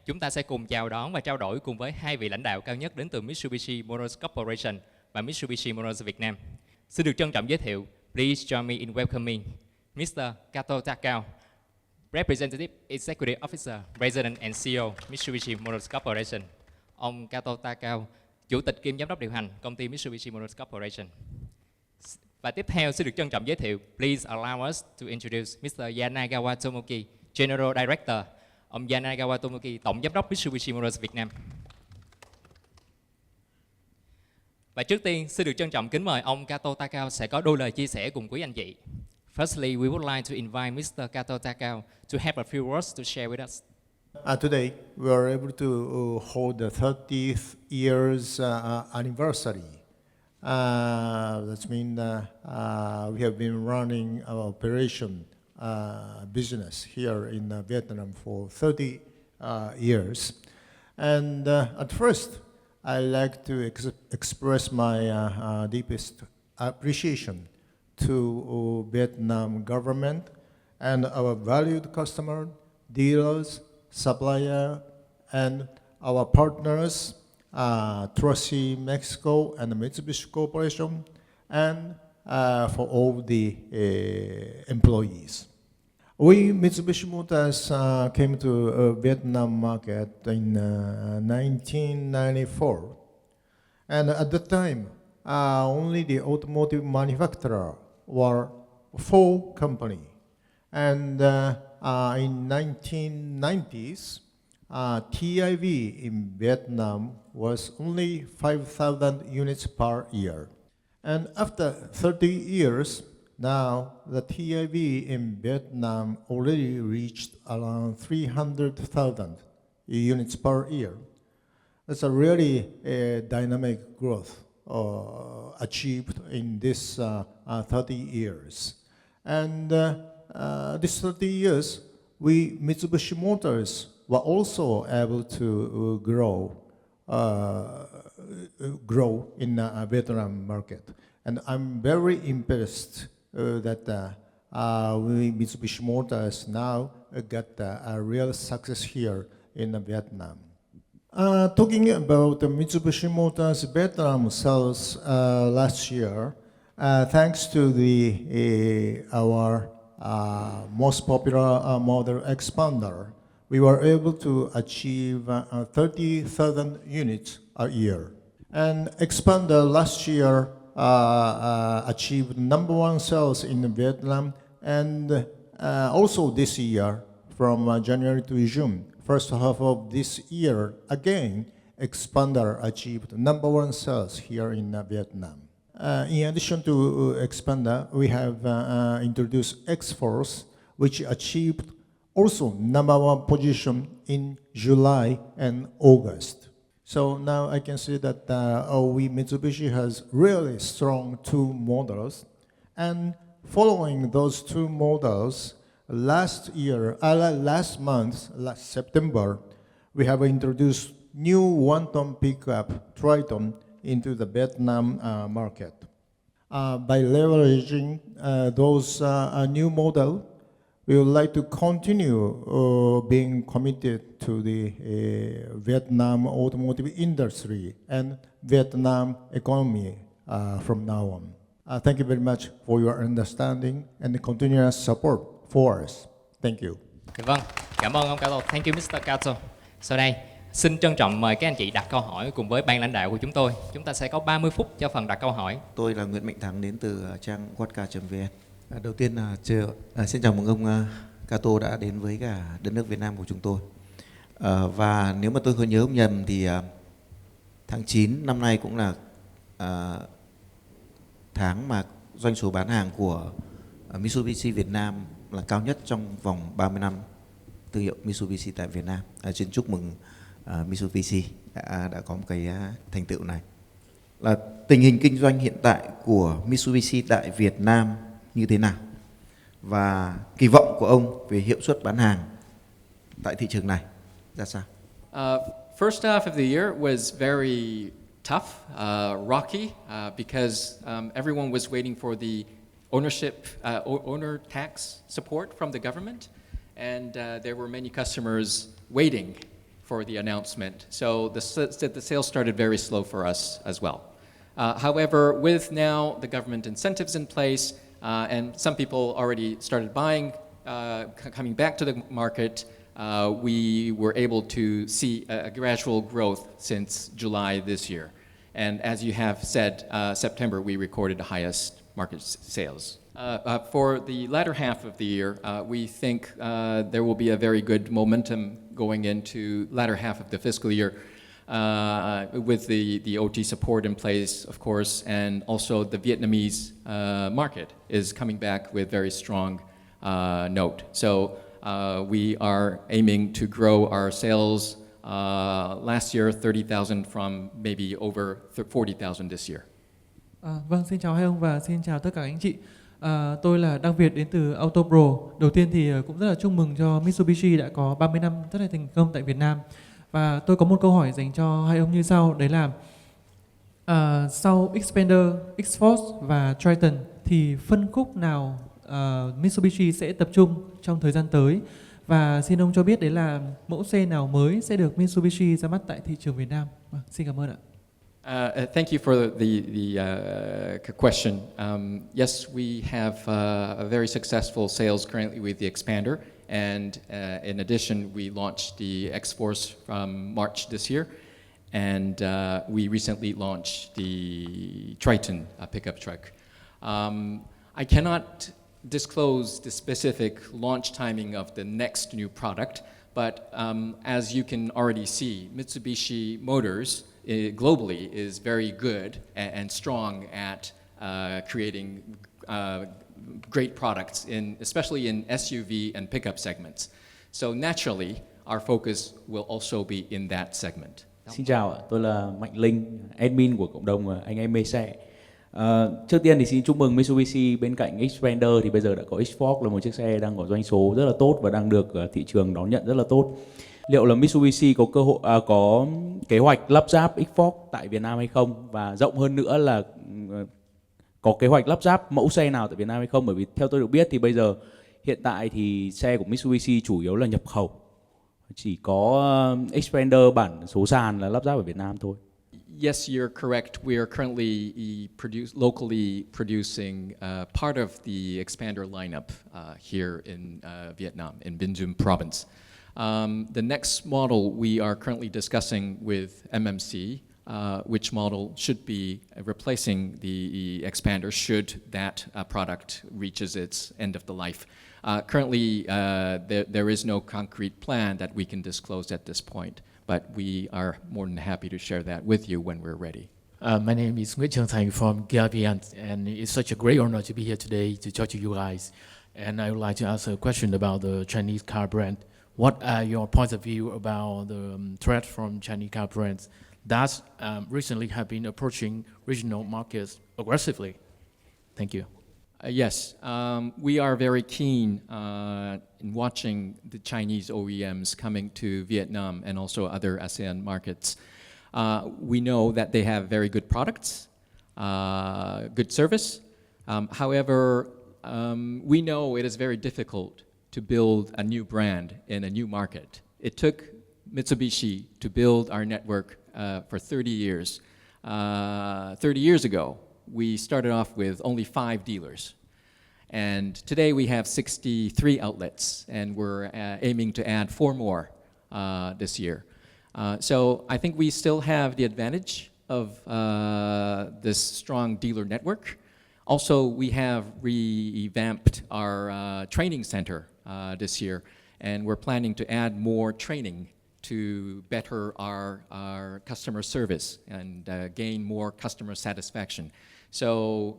chúng ta sẽ cùng chào đón và trao đổi cùng với hai vị lãnh đạo cao nhất đến từ Mitsubishi Motors Corporation và Mitsubishi Motors Việt Nam. Xin được trân trọng giới thiệu, please join me in welcoming Mr. Kato, Representative Executive Officer, President and CEO Mitsubishi Motors Corporation. Ông Kato, Chủ tịch kiêm Giám đốc điều hành công ty Mitsubishi Motors Corporation. Và tiếp theo xin được trân trọng giới thiệu, please allow us to introduce Mr. Yanagawa Tomoki, General Director. Ông Yanagawa Tomoki, Tổng Giám đốc Mitsubishi Motors Việt Nam. Và trước tiên, xin được trân trọng kính mời ông Kato sẽ có đôi lời chia sẻ cùng quý anh chị. Firstly, we would like to invite Mr. Kato to have a few words to share with us. Today, we are able to hold the 30th year's anniversary. That means we have been running our operation business here in Vietnam for 30 years. And at first, I like to express my deepest appreciation to Vietnam government and our valued customer, dealers, supplier, and our partners, Trusty Mexico and Mitsubishi Corporation, and for all the employees. We, Mitsubishi Motors, came to Vietnam market in 1994. And at that time, only the automotive manufacturer were 4 companies. And in 1990s, TIV in Vietnam was only 5,000 units per year. And after 30 years, now the TIV in Vietnam already reached around 300,000 units per year. That's a really dynamic growth achieved in this 30 years. And these 30 years, we, Mitsubishi Motors, were also able to grow in the Vietnam market. And I'm very impressed that we, Mitsubishi Motors, now got a real success here in Vietnam. Talking about the Mitsubishi Motors Vietnam sales last year, thanks to our most popular model Xpander, we were able to achieve 30,000 units a year. And Xpander last year achieved #1 sales in Vietnam, and also this year, from January to June, first half of this year, again, Xpander achieved #1 sales here in Vietnam. In addition to Xpander, we have introduced Xforce, which achieved also #1 position in July and August. So now I can see that we Mitsubishi has really strong 2 models. And following those 2 models, last September, we have introduced new 1-ton pickup Triton into the Vietnam market. By leveraging those new models, we would like to continue being committed to the Vietnam automotive industry and Vietnam economy from now on. Thank you very much for your understanding and continuous support for us. Thank you. Vâng, cảm ơn ông Kato. Thank you, Mr. Kato. Sau đây, xin trân trọng mời các anh chị đặt câu hỏi cùng với ban lãnh đạo của chúng tôi. Chúng ta sẽ có 30 phút cho phần đặt câu hỏi. Tôi là Nguyễn Mạnh Thắng đến từ trang quadca.vn. Đầu tiên là xin chào mừng ông Kato đã đến với cả đất nước Việt Nam của chúng tôi. Và nếu mà tôi không nhớ không nhầm thì tháng 9 năm nay cũng là tháng mà doanh số bán hàng của Mitsubishi Việt Nam là cao nhất trong vòng 30 năm thương hiệu Mitsubishi tại Việt Nam. Xin chúc mừng Mitsubishi đã có một cái thành tựu này. Là tình hình kinh doanh hiện tại của Mitsubishi tại Việt Nam như thế nào và kỳ vọng của ông về hiệu suất bán hàng tại thị trường này ra sao? First half of the year was very tough, rocky, because everyone was waiting for the owner tax support from the government, and there were many customers waiting. for the announcement. So the sales started very slow for us as well. However, with now the government incentives in place, and some people already started buying, coming back to the market, we were able to see a gradual growth since July this year. And as you have said, September we recorded the highest market sales. For the latter half of the year, we think there will be a very good momentum going into latter half of the fiscal year, with the OT support in place, of course, and also the Vietnamese market is coming back with very strong note. So we are aiming to grow our sales last year 30,000 from maybe over 40,000 this year. Vâng, xin chào hai ông và xin chào tất cả các anh chị. Tôi là Đăng Việt đến từ Autopro. Đầu tiên thì cũng rất là chúc mừng cho Mitsubishi đã có 30 năm rất là thành công tại Việt Nam. Và tôi có một câu hỏi dành cho hai ông như sau, đấy là sau Xpander, Xforce và Triton thì phân khúc nào Mitsubishi sẽ tập trung trong thời gian tới? Và xin ông cho biết đấy là mẫu xe nào mới sẽ được Mitsubishi ra mắt tại thị trường Việt Nam. Xin cảm ơn ạ. Thank you for the question. Yes, we have a very successful sales currently with the Xpander, and in addition, we launched the Xforce from March this year, and we recently launched the Triton pickup truck. I cannot disclose the specific launch timing of the next new product, but as you can already see, Mitsubishi Motors globally is very good and strong at creating great products, especially in SUV and pickup segments. So naturally, our focus will also be in that segment. Xin chào ạ, tôi là Mạnh Linh, admin của cộng đồng anh em mê xe. Trước tiên thì xin chúc mừng Mitsubishi, bên cạnh Xpander thì bây giờ đã có Xforce, là một chiếc xe đang có doanh số rất là tốt và đang được thị trường đón nhận rất là tốt. Liệu là Mitsubishi có cơ hội có kế hoạch lắp ráp Xforce tại Việt Nam hay không, và rộng hơn nữa là có kế hoạch lắp ráp mẫu xe nào tại Việt Nam hay không? Bởi vì theo tôi được biết thì bây giờ hiện tại thì xe của Mitsubishi chủ yếu là nhập khẩu, chỉ có Xpander bản số sàn là lắp ráp ở Việt Nam thôi. Yes, you're correct. We are currently locally producing part of the Xpander lineup here in Vietnam, in Binh Duong province. The next model we are currently discussing with MMC, which model should be replacing the Xpander should that product reaches its end of the life. Currently, there is no concrete plan that we can disclose at this point, but we are more than happy to share that with you when we're ready. My name is Nguyễn Trường Thành from Gavia, and it's such a great honor to be here today to talk to you guys. And I would like to ask a question about the Chinese car brand. What are your points of view about the threat from Chinese car brands that recently have been approaching regional markets aggressively? Thank you. Yes, we are very keen in watching the Chinese OEMs coming to Vietnam and also other ASEAN markets. We know that they have very good products, good service. However, we know it is very difficult to build a new brand in a new market. It took Mitsubishi to build our network for 30 years. 30 years ago, we started off with only 5 dealers. And today we have 63 outlets, and we're aiming to add 4 more this year. So I think we still have the advantage of this strong dealer network. Also, we have revamped our training center this year, and we're planning to add more training to better our customer service and gain more customer satisfaction. So,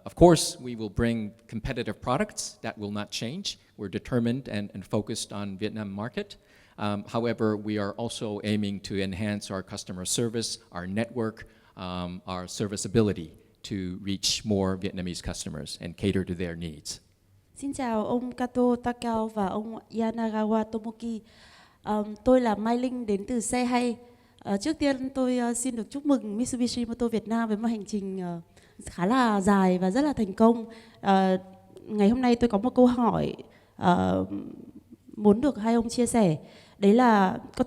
of course, we will bring competitive products that will not change. We're determined and focused on Vietnam market. However, we are also aiming to enhance our customer service, our network, our serviceability to reach more Vietnamese customers and cater to their needs. Xin chào ông Kato Takao và ông Yanagawa Tomoki. Tôi là Mai Linh đến từ Xe Hay. Trước tiên tôi xin được chúc mừng Mitsubishi Motor Việt Nam với một hành trình khá là dài và rất là thành công. Ngày hôm nay tôi có một câu hỏi muốn được hai ông chia sẻ. Đấy là các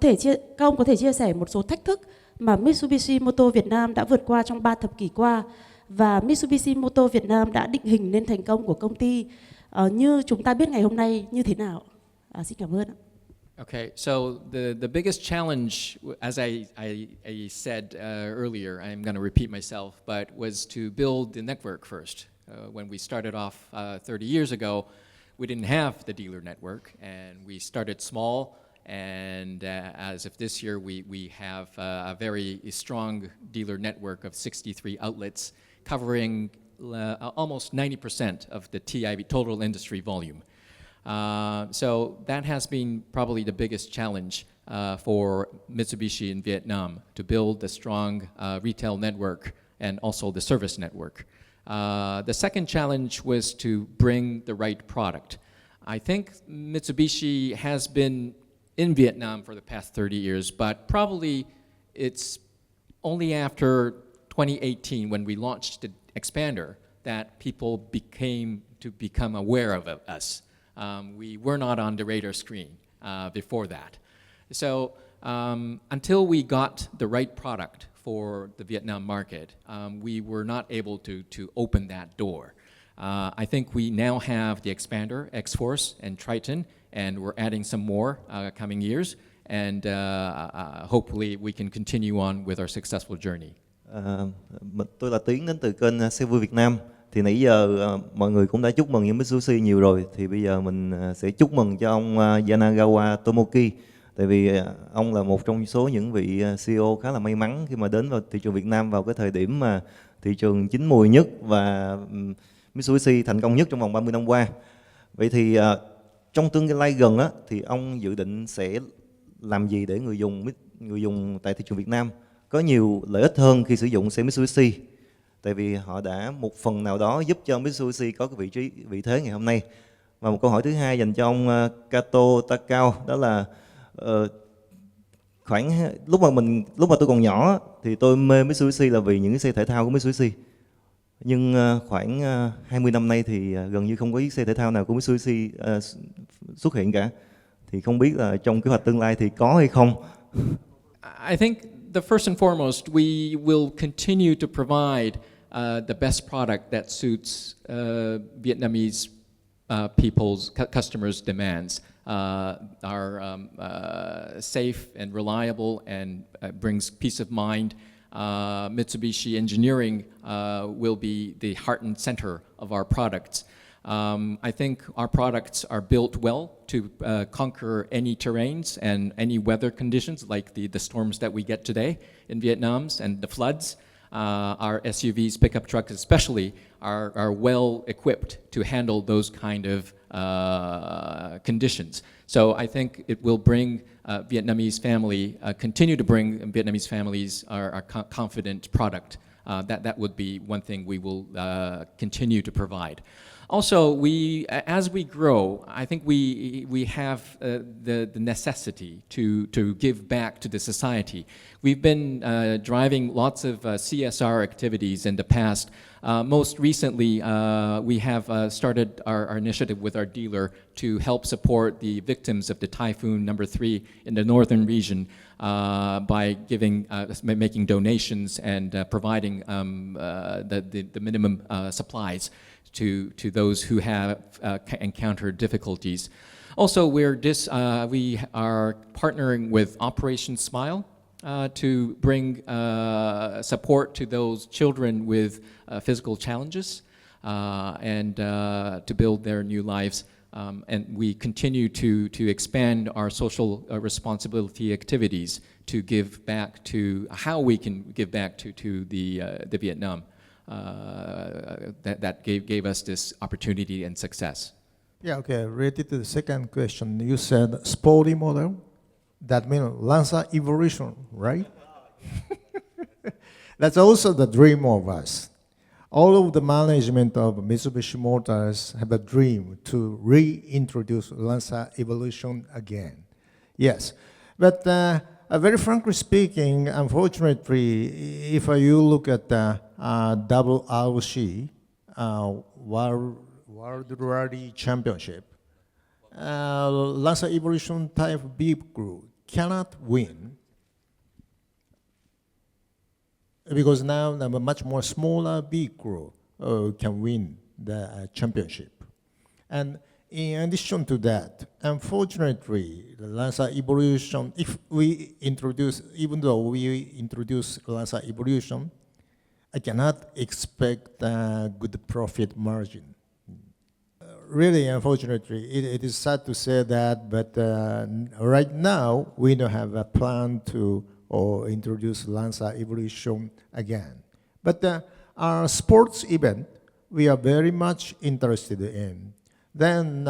ông có thể chia sẻ một số thách thức mà Mitsubishi Motors Việt Nam đã vượt qua trong 3 thập kỷ qua, và Mitsubishi Motors Việt Nam đã định hình nên thành công của công ty như chúng ta biết ngày hôm nay như thế nào. Xin cảm ơn ạ. Okay, so the biggest challenge, as I said earlier, I'm going to repeat myself, but was to build the network first. When we started off 30 years ago, we didn't have the dealer network, and we started small. And as of this year, we have a very strong dealer network of 63 outlets, covering almost 90% of the TIV, total industry volume. So that has been probably the biggest challenge for Mitsubishi in Vietnam, to build a strong retail network and also the service network. The second challenge was to bring the right product. I think Mitsubishi has been in Vietnam for the past 30 years, but probably it's only after 2018 when we launched the Xpander that people become aware of us. We were not on the radar screen before that. So until we got the right product for the Vietnam market, we were not able to open that door. I think we now have the Xpander, Xforce, and Triton, and we're adding some more coming years, and hopefully we can continue on with our successful journey. Tôi là Tiến đến từ kênh xe vui Việt Nam. Thì nãy giờ mọi người cũng đã chúc mừng những Mitsubishi nhiều rồi, thì bây giờ mình sẽ chúc mừng cho ông Yanagawa Tomoki, tại vì ông là một trong số những vị CEO khá là may mắn khi mà đến vào thị trường Việt Nam vào cái thời điểm mà thị trường chín mùi nhất và Mitsubishi thành công nhất trong vòng 30 năm qua. Vậy thì trong tương lai gần đó, thì ông dự định sẽ làm gì để người dùng tại thị trường Việt Nam có nhiều lợi ích hơn khi sử dụng xe Mitsubishi? Tại vì họ đã một phần nào đó giúp cho Mitsubishi có cái vị thế ngày hôm nay. Và một câu hỏi thứ hai dành cho ông Kato Takao, đó là lúc mà tôi còn nhỏ thì tôi mê Mitsubishi là vì những cái xe thể thao của Mitsubishi. Nhưng khoảng 20 năm nay thì gần như không có chiếc xe thể thao nào của Mitsubishi xuất hiện cả. Thì không biết là trong kế hoạch tương lai thì có hay không? I think the first and foremost, we will continue to provide the best product that suits Vietnamese customers' demands. Are safe and reliable and brings peace of mind. Mitsubishi engineering will be the heart and center of our products. I think our products are built well to conquer any terrains and any weather conditions, like the storms that we get today in Vietnam and the floods. Our SUVs, pickup trucks especially, are well equipped to handle those kind of conditions. So I think it will bring continue to bring Vietnamese families our confident product. That would be one thing we will continue to provide. Also, as we grow, I think we have the necessity to give back to the society. We've been driving lots of CSR activities in the past. Most recently, we have started our initiative with our dealer to help support the victims of the Typhoon number 3 in the northern region by making donations and providing the minimum supplies to those who have encountered difficulties. Also, we are partnering with Operation Smile to bring support to those children with physical challenges and to build their new lives. And we continue to expand our social responsibility activities to give back to how we can give back to the Vietnam. That gave us this opportunity and success. Yeah, okay. Related to the second question, you said sporty model. That means Lancer Evolution, right? That's also the dream of us. All of the management of Mitsubishi Motors have a dream to reintroduce Lancer Evolution again. Yes, but very frankly speaking, unfortunately, if you look at the Kဍ LÜC World Rally Championship, Lancer Evolution type vehicle cannot win because now a much more smaller vehicle can win the championship. And in addition to that, unfortunately, the Lancer Evolution, even though we introduce Lancer Evolution, I cannot expect a good profit margin. Really, unfortunately, it is sad to say that, but right now, we don't have a plan to introduce Lancer Evolution again. But our sports event, we are very much interested in. Then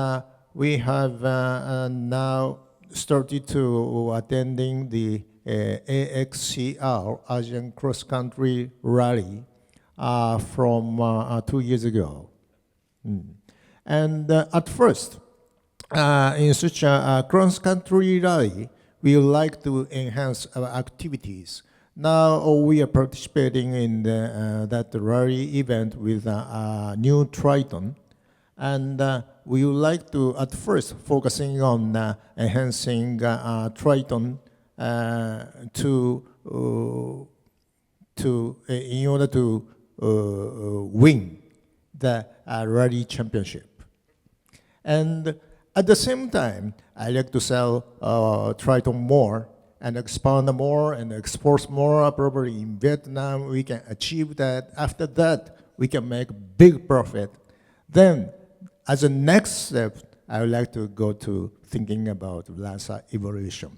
we have now started to attending the AXCR, Asian Cross Country Rally, from 2 years ago. And at first, in such a cross-country rally, we would like to enhance our activities. Now we are participating in that rally event with a new Triton. And we would like to, at first, focusing on enhancing Triton in order to win the rally championship. And at the same time, I like to sell Triton more and expand more and export more. Probably in Vietnam, we can achieve that. After that, we can make big profit. Then, as a next step, I would like to go to thinking about Lancer Evolution.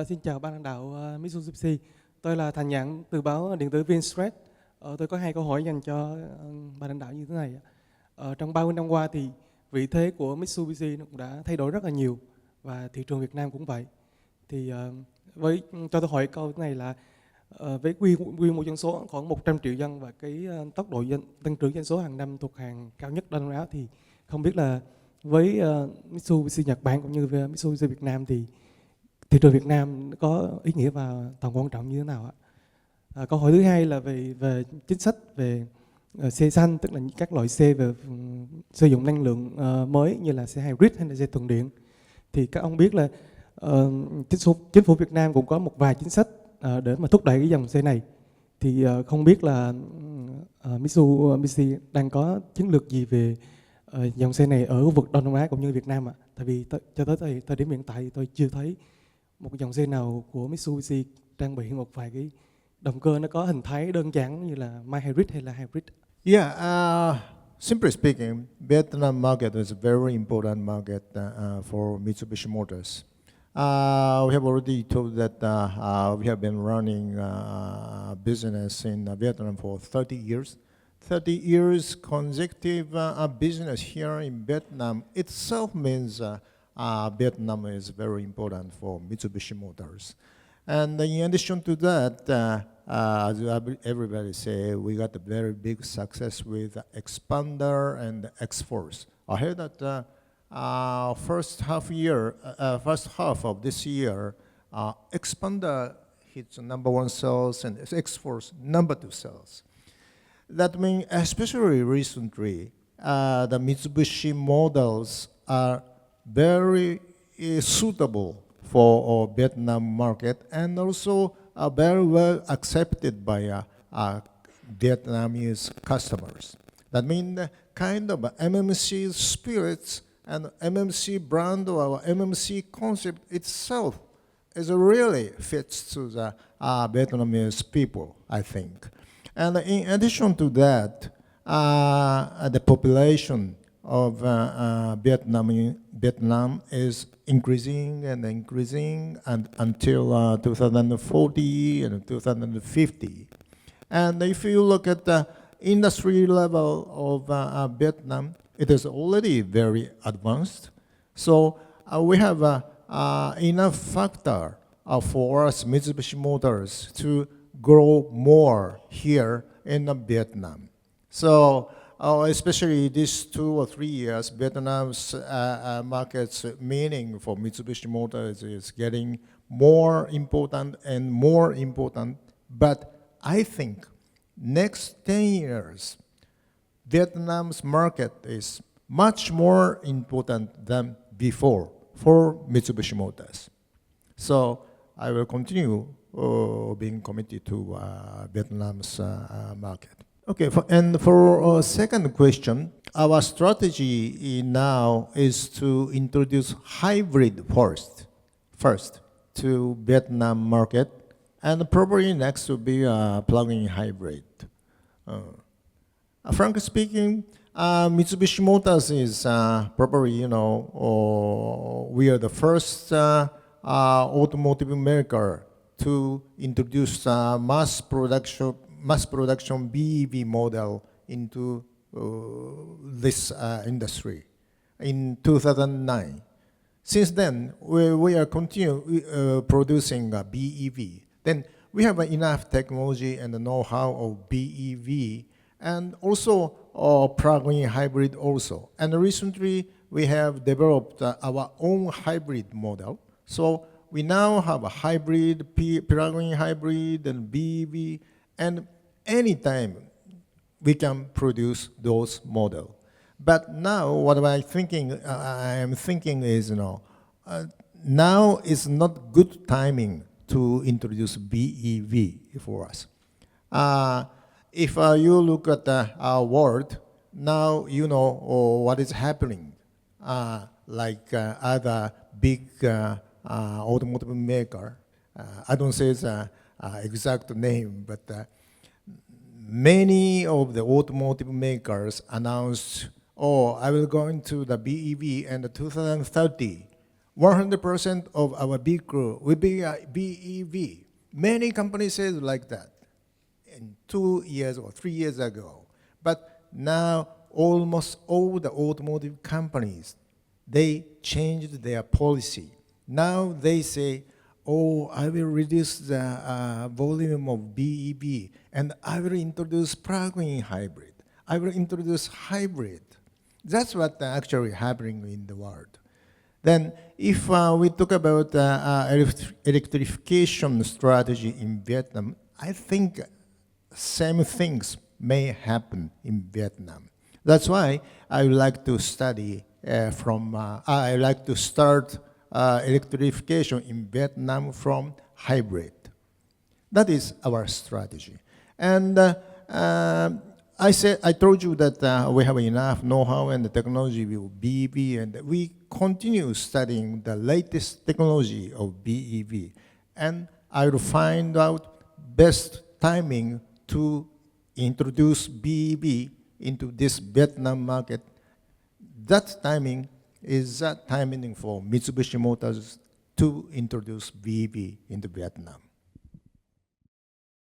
Xin chào ban lãnh đạo Mitsubishi. Tôi là Thành Nhẫn từ báo điện tử Vinstress. Tôi có 2 câu hỏi dành cho ban lãnh đạo như thế này. Trong 30 năm qua thì vị thế của Mitsubishi nó cũng đã thay đổi rất là nhiều và thị trường Việt Nam cũng vậy. Thì cho tôi hỏi câu này là với quy mô dân số khoảng 100 triệu dân và cái tốc độ tăng trưởng doanh số hàng năm thuộc hàng cao nhất Đông Nam Á, thì không biết là với Mitsubishi Nhật Bản cũng như với Mitsubishi Việt Nam thì thị trường Việt Nam có ý nghĩa và tầm quan trọng như thế nào ạ? Câu hỏi thứ hai là về chính sách về xe xanh, tức là các loại xe về sử dụng năng lượng mới như là xe hybrid hay là xe thuần điện. Thì các ông biết là chính phủ Việt Nam cũng có một vài chính sách để mà thúc đẩy cái dòng xe này. Thì không biết là Mitsubishi đang có chiến lược gì về dòng xe này ở khu vực Đông Nam Á cũng như Việt Nam ạ? Tại vì cho tới thời điểm hiện tại thì tôi chưa thấy một dòng xe nào của Mitsubishi trang bị một vài cái động cơ nó có hình thái đơn giản như là mild hybrid hay là hybrid. Yeah, simply speaking, Vietnam market is a very important market for Mitsubishi Motors. We have already told that we have been running business in Vietnam for 30 years. 30 years consecutive business here in Vietnam itself means Vietnam is very important for Mitsubishi Motors. And in addition to that, as everybody say, we got a very big success with Xpander and Xforce. I heard that first half of this year, Xpander hits #1 sales and Xforce #2 sales. That means, especially recently, the Mitsubishi models are very suitable for Vietnam market and also very well accepted by Vietnamese customers. That means kind of MMC spirits and MMC brand or MMC concept itself is really fits to the Vietnamese people, I think. And in addition to that, the population of Vietnam is increasing and until 2040 and 2050. And if you look at the industry level of Vietnam, it is already very advanced. So we have enough factor for us Mitsubishi Motors to grow more here in Vietnam. So especially these 2 or 3 years, Vietnam's market's meaning for Mitsubishi Motors is getting more important and more important. But I think next 10 years, Vietnam's market is much more important than before for Mitsubishi Motors. So I will continue being committed to Vietnam's market. Okay, for second question, our strategy now is to introduce hybrid first to Vietnam market, and probably next will be plug-in hybrid. Frankly speaking, Mitsubishi Motors is probably, we are the first automotive maker to introduce mass production BEV model into this industry in 2009. Since then, we are continue producing BEV. Then we have enough technology and the know-how of BEV, and also plug-in hybrid also. And recently, we have developed our own hybrid model. So we now have a hybrid, plug-in hybrid, and BEV, and anytime we can produce those models. But now, what I am thinking is, now is not good timing to introduce BEV for us. If you look at our world, now you know what is happening. Like other big automotive maker, I don't say the exact name, but many of the automotive makers announced, I will go into the BEV in 2030. 100% of our vehicle will be BEV. Many companies say like that in 2 years or 3 years ago. But now almost all the automotive companies, they changed their policy. Now they say, I will reduce the volume of BEV, and I will introduce plug-in hybrid. I will introduce hybrid. That's what actually happening in the world. Then if we talk about electrification strategy in Vietnam, I think same things may happen in Vietnam. That's why I would like to study I like to start electrification in Vietnam from hybrid. That is our strategy. And I told you that we have enough know-how and the technology with BEV, and we continue studying the latest technology of BEV. And I will find out best timing to introduce BEV into this Vietnam market. That timing is that timing for Mitsubishi Motors to introduce BEV into Vietnam.